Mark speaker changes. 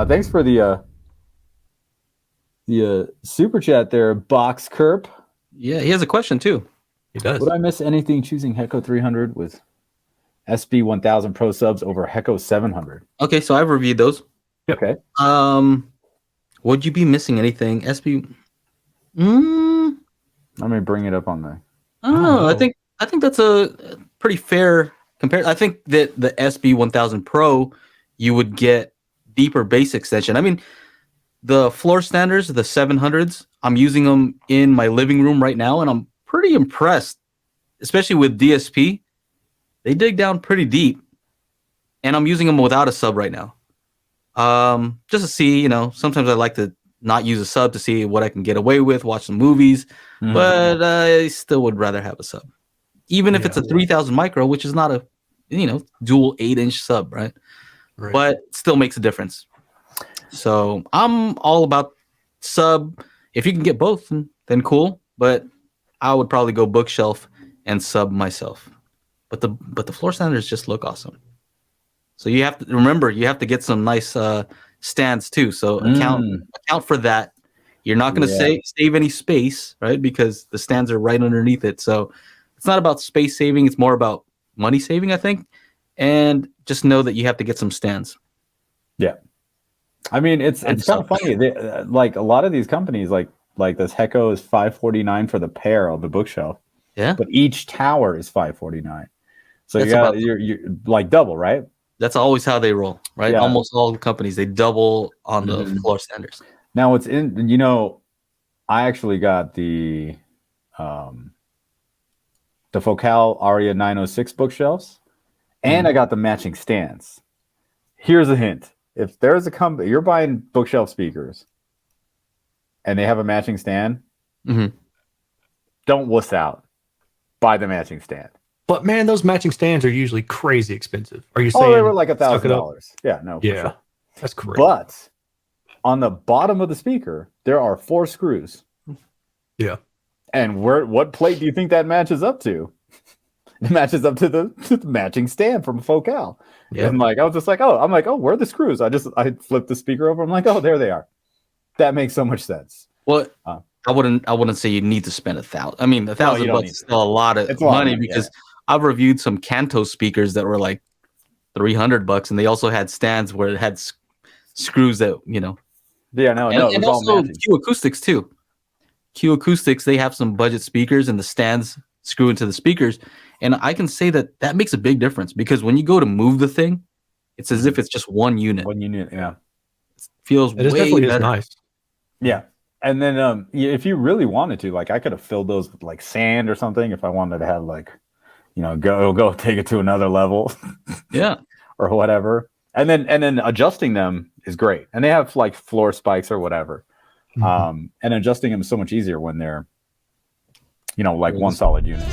Speaker 1: Thanks for the super chat there, Box Kerp.
Speaker 2: Yeah, he has a question too.
Speaker 3: He does.
Speaker 1: Would I miss anything choosing Heco 300 with SB 1000 Pro subs over Heco 700?
Speaker 2: Okay, so I've reviewed those.
Speaker 3: Yep.
Speaker 1: Okay.
Speaker 2: Would you be missing anything? SB.
Speaker 1: Let me bring it up on the.
Speaker 2: I don't know. I think that's a pretty fair compare. I think that the SB 1000 Pro, you would get deeper bass extension. I mean, the floor standards, the 700s, I'm using them in my living room right now, and I'm pretty impressed, especially with DSP. They dig down pretty deep, and I'm using them without a sub right now. Just to see, sometimes I like to not use a sub to see what I can get away with, watch some movies, but I still would rather have a sub. Even if it's a 3000 micro, which is not a, dual 8-inch sub, right? But still makes a difference. So I'm all about sub. If you can get both, then cool. But I would probably go bookshelf and sub myself. But the floor standards just look awesome. So you have to remember, you have to get some nice stands too. So account for that. You're not going to save any space, right? Because the stands are right underneath it. So it's not about space saving. It's more about money saving, I think. And just know that you have to get some stands.
Speaker 1: Yeah. I mean, it's kind of funny. Like a lot of these companies, like this Heco is $549 for the pair on the bookshelf.
Speaker 2: Yeah.
Speaker 1: But each tower is $549. So you're like double, right?
Speaker 2: That's always how they roll, right?
Speaker 1: Yeah.
Speaker 2: Almost all the companies, they double on the floor standards.
Speaker 1: Now it's I actually got the Focal Aria 906 bookshelves, and I got the matching stands. Here's a hint. If there's a company, you're buying bookshelf speakers and they have a matching stand, don't wuss out. Buy the matching stand.
Speaker 3: But man, those matching stands are usually crazy expensive. Are you saying
Speaker 1: they were like $1,000? Yeah, no.
Speaker 3: Yeah,
Speaker 1: sure.
Speaker 3: that's crazy.
Speaker 1: But on the bottom of the speaker, there are 4 screws.
Speaker 3: Yeah.
Speaker 1: And what plate do you think that matches up to? It matches up to the matching stand from Focal. Yeah. And I was just like, where are the screws? I flipped the speaker over. I'm like, oh, there they are. That makes so much sense.
Speaker 2: Well, I wouldn't say you need to spend $1,000. I mean, $1,000 is still a lot of money because I've reviewed some Kanto speakers that were like $300, and they also had stands where it had screws that
Speaker 1: Yeah, no,
Speaker 2: and also Q Acoustics too. Q Acoustics, they have some budget speakers, and the stands screw into the speakers. And I can say that makes a big difference because when you go to move the thing, it's as if it's just one unit.
Speaker 1: One unit, yeah.
Speaker 2: It feels way
Speaker 3: definitely
Speaker 2: better.
Speaker 3: Nice.
Speaker 1: Yeah. And then if you really wanted to, I could have filled those with sand or something if I wanted to have go take it to another level.
Speaker 2: Yeah.
Speaker 1: Or whatever. And then adjusting them is great. And they have floor spikes or whatever. And adjusting them is so much easier when they're one solid unit.